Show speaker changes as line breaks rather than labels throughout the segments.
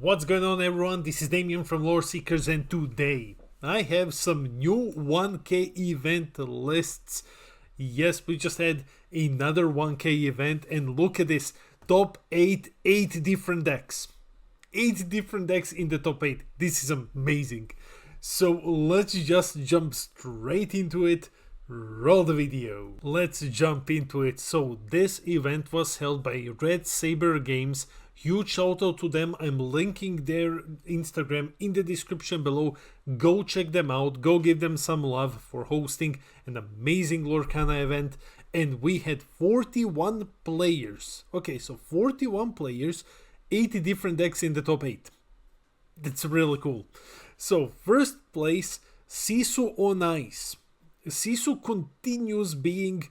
What's going on, everyone? This is Damien from Lore Seekers, and today I have some new 1k event lists. Yes, we just had another 1k event, and look at this. Top 8 different decks. 8 different decks in the top 8. This is amazing. So let's just jump straight into it. Roll the video. Let's jump into it. So this event was held by Red Saber Games. Huge shout out to them. I'm linking their Instagram in the description below. Go check them out. Go give them some love for hosting an amazing Lorcana event. And we had 41 players. Okay, so 41 players, 80 different decks in the top 8. That's really cool. So first place, Sisu on Ice. Sisu continues being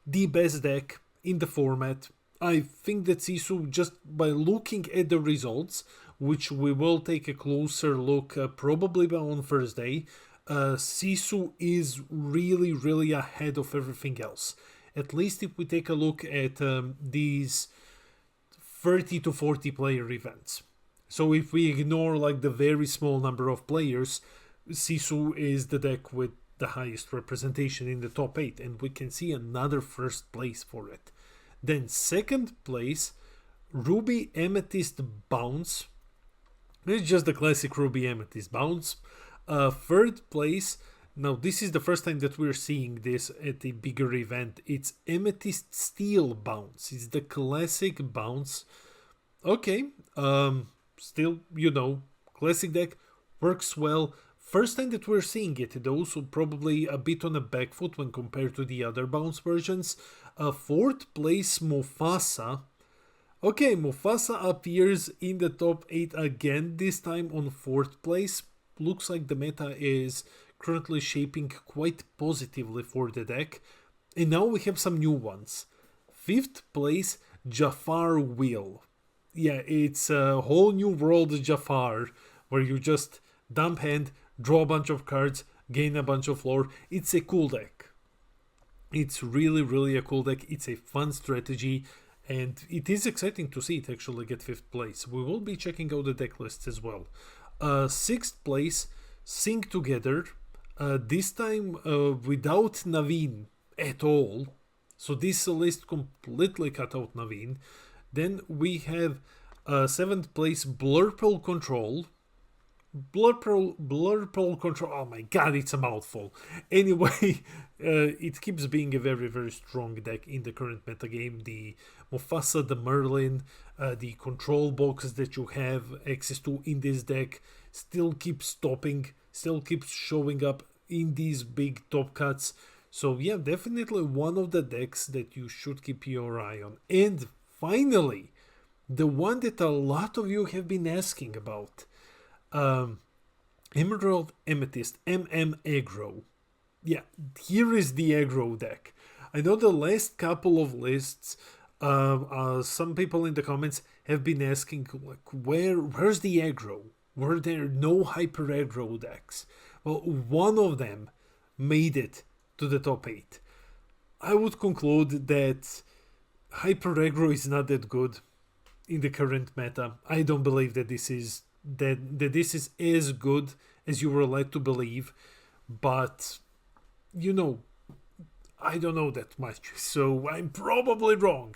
the best deck in the format. I think that Sisu, just by looking at the results, which we will take a closer look probably on Thursday, Sisu is really ahead of everything else. At least if we take a look at these 30 to 40 player events. So if we ignore like the very small number of players, Sisu is the deck with the highest representation in the top 8, and we can see another first place for it. Then second place, Ruby Amethyst Bounce. It's just the classic Ruby Amethyst Bounce. Third place, now this is the first time that we're seeing this at a bigger event. It's Amethyst Steel Bounce. It's the classic bounce. Okay, still, classic deck, works well. First time that we're seeing it though, so probably a bit on a back foot when compared to the other bounce versions. Fourth place, Mufasa. Okay, Mufasa appears in the top 8 again, this time on fourth place. Looks like the meta is currently shaping quite positively for the deck. And now we have some new ones. Fifth place, Jafar Wheel. Yeah, it's a whole new world Jafar, where you just dump hand, draw a bunch of cards, gain a bunch of lore. It's a cool deck. It's really a cool deck. It's a fun strategy, and it is exciting to see it actually get 5th place. We will be checking out the deck lists as well. 6th place, Sing Together. This time without Naveen at all. So this list completely cut out Naveen. Then we have 7th place, Blurple Control. Blurple Control, oh my god, it's a mouthful. Anyway, it keeps being a very strong deck in the current metagame. The Mufasa, the Merlin, the control box that you have access to in this deck still keeps stopping, still keeps showing up in these big top cuts. So yeah, definitely one of the decks that you should keep your eye on. And finally, the one that a lot of you have been asking about, Emerald Amethyst Agro. Yeah, here is the Agro deck. I know the last couple of lists, some people in the comments have been asking, like, where's the Agro? Were there no Hyper Agro decks? Well, one of them made it to the top 8. I would conclude that Hyper Agro is not that good in the current meta. I don't believe that this is this is as good as you were led to believe, but I don't know that much, so I'm probably wrong,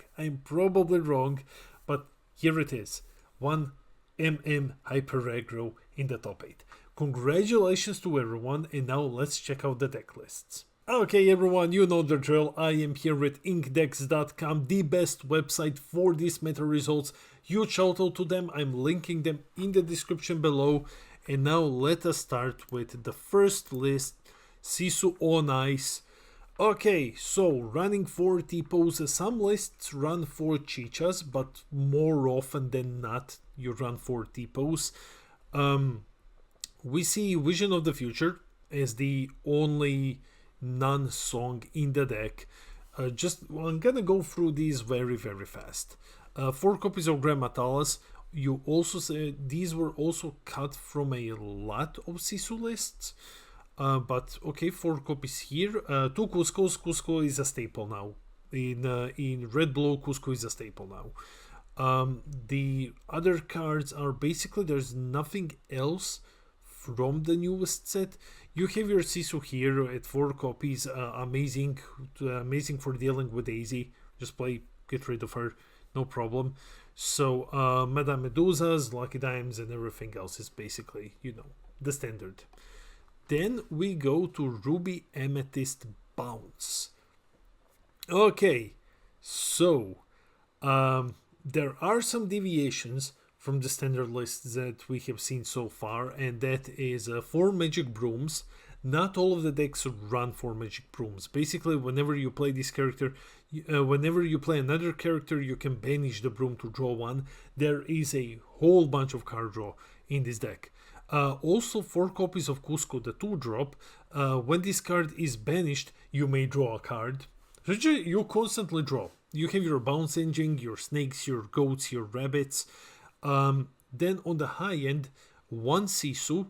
but here it is, 1 Hyper Aggro in the top 8. Congratulations to everyone, and now let's check out the deck lists. Okay everyone, you know the drill. I am here with inkdex.com, the best website for these meta results. Huge shout out to them. I'm linking them in the description below. And now let us start with the first list, Sisu on Ice. Okay, so running 4 T-poses. Some lists run 4 Chichas, but more often than not you run 4 T-pose. We see Vision of the Future as the only non-song in the deck. I'm gonna go through these very fast. 4 copies of Grammatalas. You also say these were also cut from a lot of Sisu lists, but okay, 4 copies here. 2 Cuscos. Cusco is a staple now. In Red Blue, Cusco is a staple now. The other cards are basically there's nothing else from the newest set. You have your Sisu here at 4 copies, amazing for dealing with Daisy. Just get rid of her, no problem. So Madame Medusas, Lucky Dimes, and everything else is basically, the standard. Then we go to Ruby Amethyst Bounce. Okay, so there are some deviations from the standard list that we have seen so far, and that is 4 magic brooms. Not all of the decks run 4 magic brooms. Basically, whenever you play this character, whenever you play another character, you can banish the broom to draw one. There is a whole bunch of card draw in this deck. Also, 4 copies of Cusco, the 2-drop. When this card is banished, you may draw a card. So you constantly draw. You have your bounce engine, your snakes, your goats, your rabbits. Then on the high end, 1 Sisu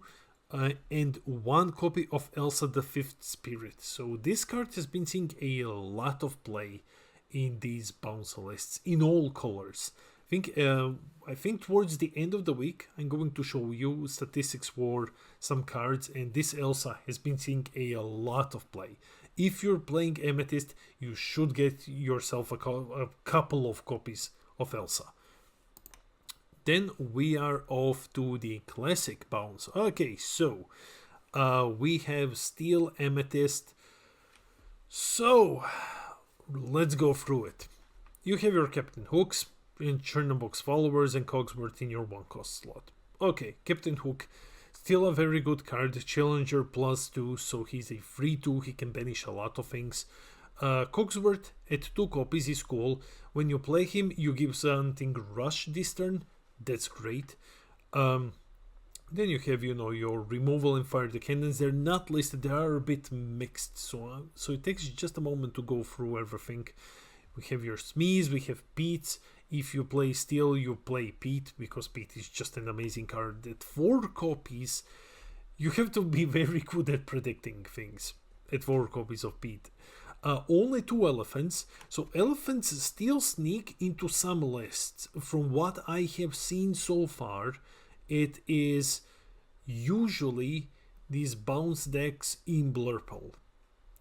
and 1 copy of Elsa the Fifth Spirit. So this card has been seeing a lot of play in these bounce lists in all colors. I think towards the end of the week, I'm going to show you statistics for some cards, and this Elsa has been seeing a lot of play. If you're playing Amethyst, you should get yourself a couple of copies of Elsa. Then we are off to the classic bounce. Okay, so we have Steel Amethyst. So let's go through it. You have your Captain Hooks, and Chernobog's followers, and Cogsworth in your 1-cost slot. Okay, Captain Hook, still a very good card. Challenger +2, so he's a free 2. He can banish a lot of things. Cogsworth at 2 copies is cool. When you play him, you give something rush this turn. That's great. Then you have, your removal and fire the cannons. They're not listed. They are a bit mixed, so it takes just a moment to go through everything. We have your Smees, we have Pete's. If you play Steel, you play Pete, because Pete is just an amazing card. At 4 copies, you have to be very good at predicting things. At 4 copies of Pete. Only 2 elephants, so elephants still sneak into some lists. From what I have seen so far, it is usually these bounce decks in Blurple.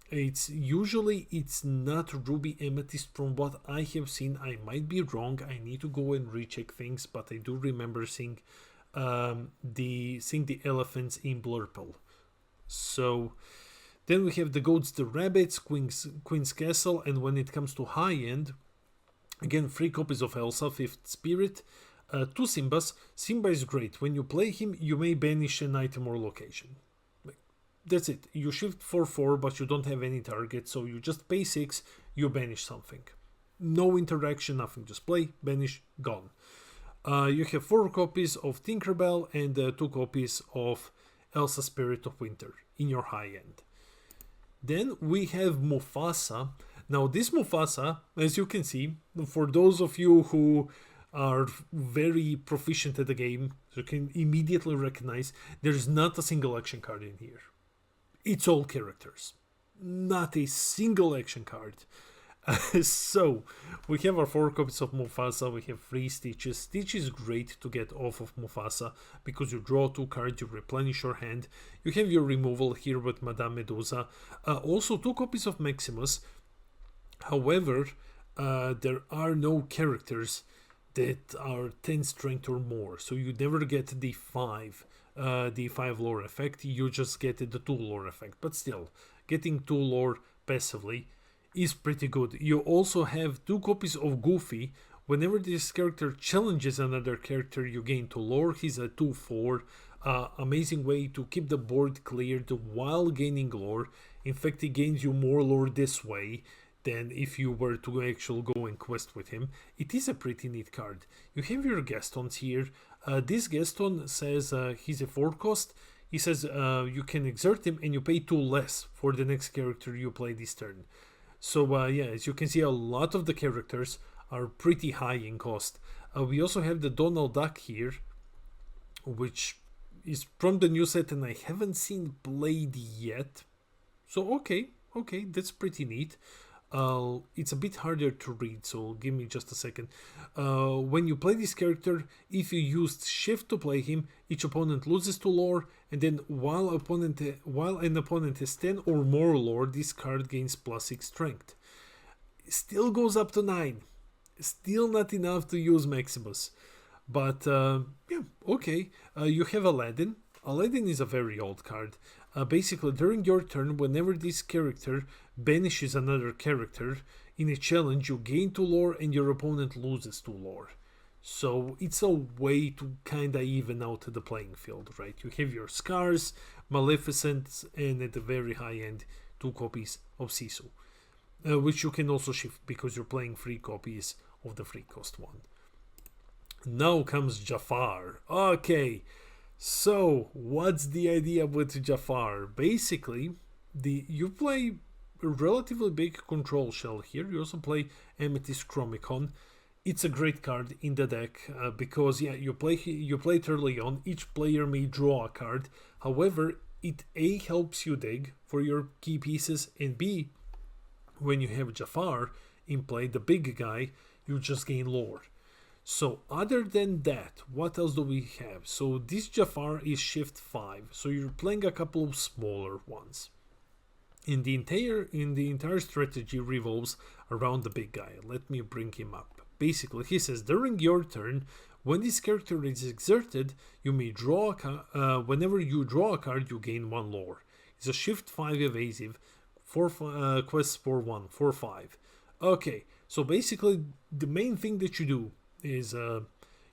It's not Ruby Amethyst from what I have seen. I might be wrong. I need to go and recheck things, but I do remember seeing the elephants in Blurple. So then we have the goats, the rabbits, Queen's Castle, and when it comes to high end, again 3 copies of Elsa, 5th Spirit, 2 Simbas. Simba is great. When you play him, you may banish an item or location. That's it. You shift for 4, but you don't have any target, so you just pay 6, you banish something. No interaction, nothing. Just play, banish, gone. You have 4 copies of Tinkerbell and 2 copies of Elsa Spirit of Winter in your high end. Then we have Mufasa. Now this Mufasa, as you can see, for those of you who are very proficient at the game, you can immediately recognize there's not a single action card in here. It's all characters. Not a single action card. So, we have our 4 copies of Mufasa, we have 3 Stitches. Stitch is great to get off of Mufasa, because you draw 2 cards, you replenish your hand. You have your removal here with Madame Medusa. Also 2 copies of Maximus. However, there are no characters that are 10 strength or more, so you never get the 5 lore effect. You just get the 2 lore effect, but still, getting 2 lore passively is pretty good. You also have 2 copies of Goofy. Whenever this character challenges another character, you gain 2 lore. He's a 2/4. Amazing way to keep the board cleared while gaining lore. In fact, he gains you more lore this way than if you were to actually go and quest with him. It is a pretty neat card. You have your Gastons here. This Gaston says he's a 4-cost. He says you can exert him and you pay 2 less for the next character you play this turn. So yeah, as you can see, a lot of the characters are pretty high in cost. We also have the Donald Duck here, which is from the new set and I haven't seen played yet. So okay, that's pretty neat. It's a bit harder to read, so give me just a second. When you play this character, if you used shift to play him, each opponent loses 2 lore, and then while an opponent has 10 or more lore, this card gains +6 strength. Still goes up to 9. Still not enough to use Maximus. But yeah, okay. You have Aladdin. Aladdin is a very old card. Basically, during your turn, whenever this character banishes another character in a challenge, you gain 2 lore and your opponent loses 2 lore. So it's a way to kinda even out the playing field, right? You have your Scars, Maleficent, and at the very high end, 2 copies of Sisu. Which you can also shift because you're playing 3 copies of the free cost one. Now comes Jafar. Okay, so what's the idea with Jafar? Basically, you play a relatively big control shell here. You also play Amethyst Chromicon. It's a great card in the deck because you play it early on. Each player may draw a card. However, it A helps you dig for your key pieces, and B, when you have Jafar in play, the big guy, you just gain lore. So other than that, what else do we have? So this Jafar is shift 5, so you're playing a couple of smaller ones. In the entire strategy revolves around the big guy. Let me bring him up. Basically, he says during your turn, when this character is exerted, you may draw whenever you draw a card, you gain 1 lore. It's a shift 5 evasive, 4 quests for 1, 4/5. Okay, so basically the main thing that you do is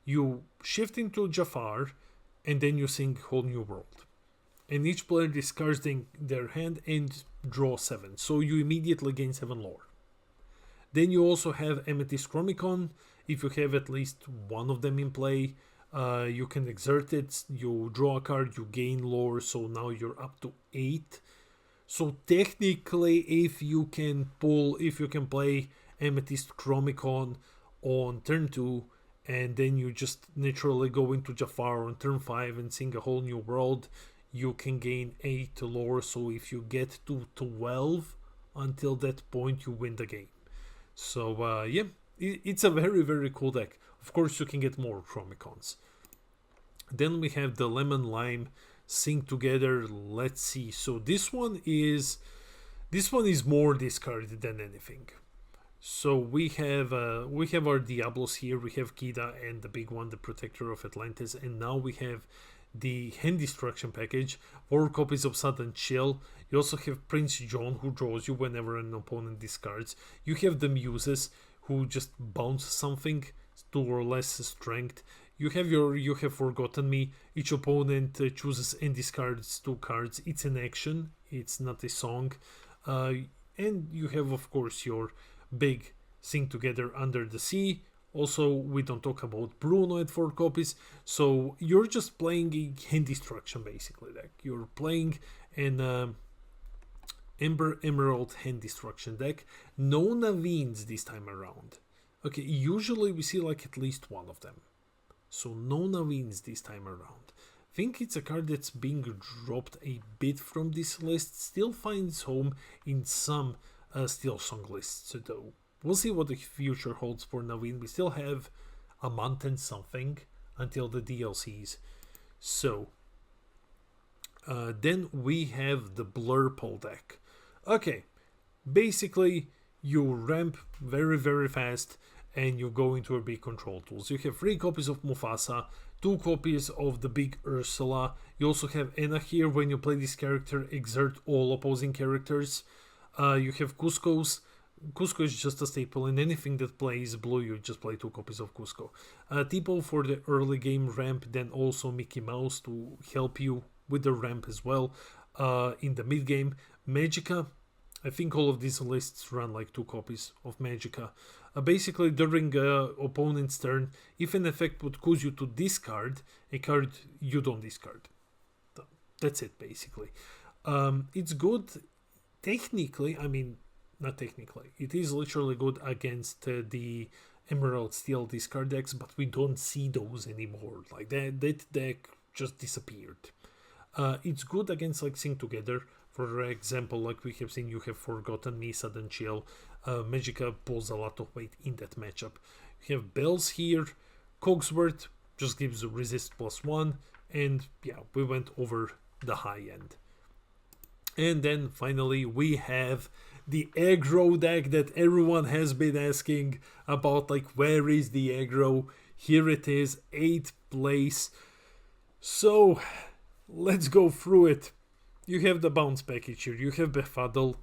you shift into Jafar and then you sing Whole New World. And each player discards their hand and draw 7. So you immediately gain 7 lore. Then you also have Amethyst Chromicon. If you have at least one of them in play, you can exert it. You draw a card, you gain lore, so now you're up to 8. So technically, if you can play Amethyst Chromicon on turn 2, and then you just naturally go into Jafar on turn 5 and sing A Whole New World, you can gain 8 lore. So if you get to 12 until that point, you win the game. So yeah, it's a very, very cool deck. Of course, you can get more Chromicons. Then we have the Lemon Lime Sing Together. Let's see. So this one is more discarded than anything. So we have our Diablos here. We have Kida and the big one, the Protector of Atlantis, and now we have the Hand Destruction package, 4 copies of Sudden Chill. You also have Prince John, who draws you whenever an opponent discards. You have the Muses, who just bounce something, 2 or less strength. You have Forgotten Me. Each opponent chooses and discards 2 cards. It's an action. It's not a song. And you have, of course, your big Sing Together Under the Sea. Also, we don't talk about Bruno at 4 copies. So you're just playing a hand destruction basically deck. You're playing an Ember Emerald hand destruction deck. No Navins this time around. Okay, usually we see like at least one of them. So no Navins this time around. I think it's a card that's being dropped a bit from this list. Still finds home in some Steel Song lists though. We'll see what the future holds for Naveen. We still have a month and something until the DLCs. So then we have the Blurple deck. Okay, basically you ramp very, very fast and you go into your big control tools. You have 3 copies of Mufasa, 2 copies of the big Ursula. You also have Enna here. When you play this character, exert all opposing characters. You have Cusco is just a staple, and anything that plays blue, you just play 2 copies of Cusco. Tipo for the early game ramp, then also Mickey Mouse to help you with the ramp as well. In the mid game, Magica. I think all of these lists run like 2 copies of Magica. Basically, during opponent's turn, if an effect would cause you to discard a card, you don't discard. That's it, basically. It's good technically, I mean, not technically. It is literally good against the Emerald Steel discard decks, but we don't see those anymore. Like that deck just disappeared. It's good against like Sing Together. For example, like we have seen, you have Forgotten Me, Sudden Chill. Magica pulls a lot of weight in that matchup. You have Bells here, Cogsworth just gives resist +1, and yeah, we went over the high end. And then finally we have the aggro deck that everyone has been asking about, like, where is the aggro? Here it is, 8th place. So let's go through it. You have the bounce package here. You have Befuddle.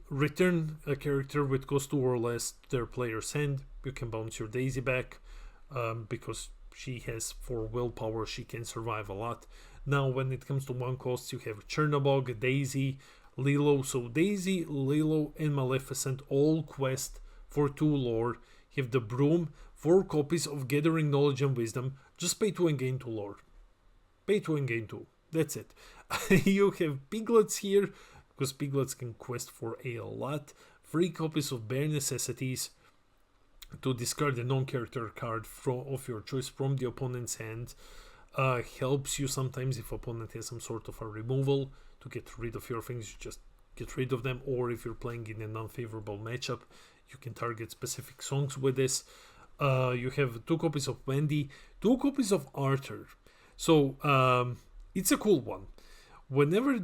Return a character with cost 2 or less to their player's hand. You can bounce your Daisy back because she has 4 willpower. She can survive a lot. Now when it comes to 1 cost, you have Chernobog, Daisy, Lilo. So Daisy, Lilo, and Maleficent all quest for 2 lore. You have the Broom, 4 copies of Gathering Knowledge and Wisdom. Just pay 2 and gain 2 lore. Pay 2 and gain 2. That's it. You have Piglets here, because Piglets can quest for a lot. 3 copies of Bare Necessities to discard a non-character card of your choice from the opponent's hand. Helps you sometimes if opponent has some sort of a removal to get rid of your things. You just get rid of them, or if you're playing in an unfavorable matchup, you can target specific songs with this. You have 2 copies of Wendy, 2 copies of Arthur. So it's a cool one. Whenever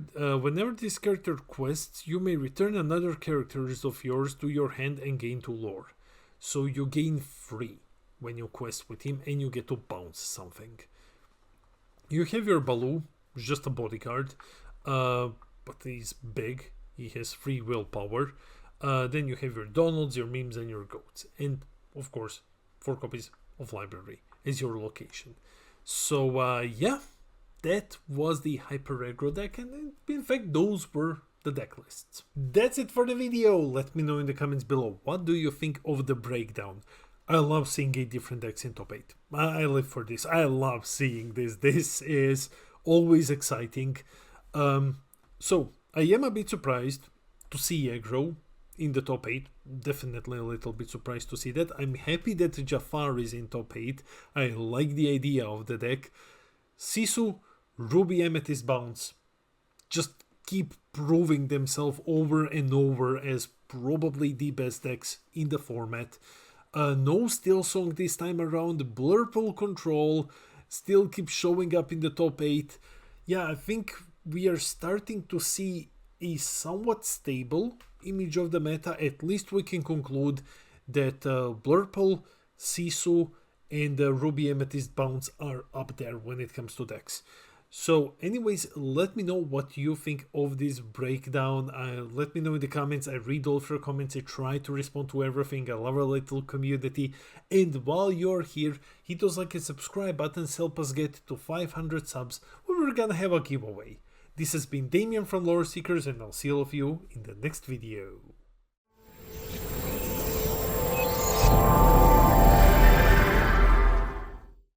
this character quests, you may return another character of yours to your hand and gain 2 lore. So you gain 3 when you quest with him, and you get to bounce something. You have your Baloo, just a bodyguard, but he's big. He has 3 willpower. Then you have your Donalds, your Memes, and your Goats. And, of course, 4 copies of Library as your location. So, yeah, that was the Hyper Aggro deck. And, in fact, those were the deck lists. That's it for the video. Let me know in the comments below. What do you think of the breakdown? I love seeing 8 different decks in top 8. I live for this. I love seeing this. This is always exciting. So, I am a bit surprised to see Agro in the top 8. Definitely a little bit surprised to see that. I'm happy that Jafar is in top 8. I like the idea of the deck. Sisu, Ruby, Amethyst, Bounce just keep proving themselves over and over as probably the best decks in the format. No Steel Song this time around. Blurple Control still keeps showing up in the top 8. Yeah, I think we are starting to see a somewhat stable image of the meta. At least we can conclude that Blurple, Sisu, and Ruby Amethyst Bounce are up there when it comes to decks. So anyways, let me know what you think of this breakdown. Let me know in the comments. I read all of your comments. I try to respond to everything. I love our little community. And while you're here, hit those like and subscribe buttons. Help us get to 500 subs. We're gonna have a giveaway. This has been Damien from Lore Seekers, and I'll see all of you in the next video.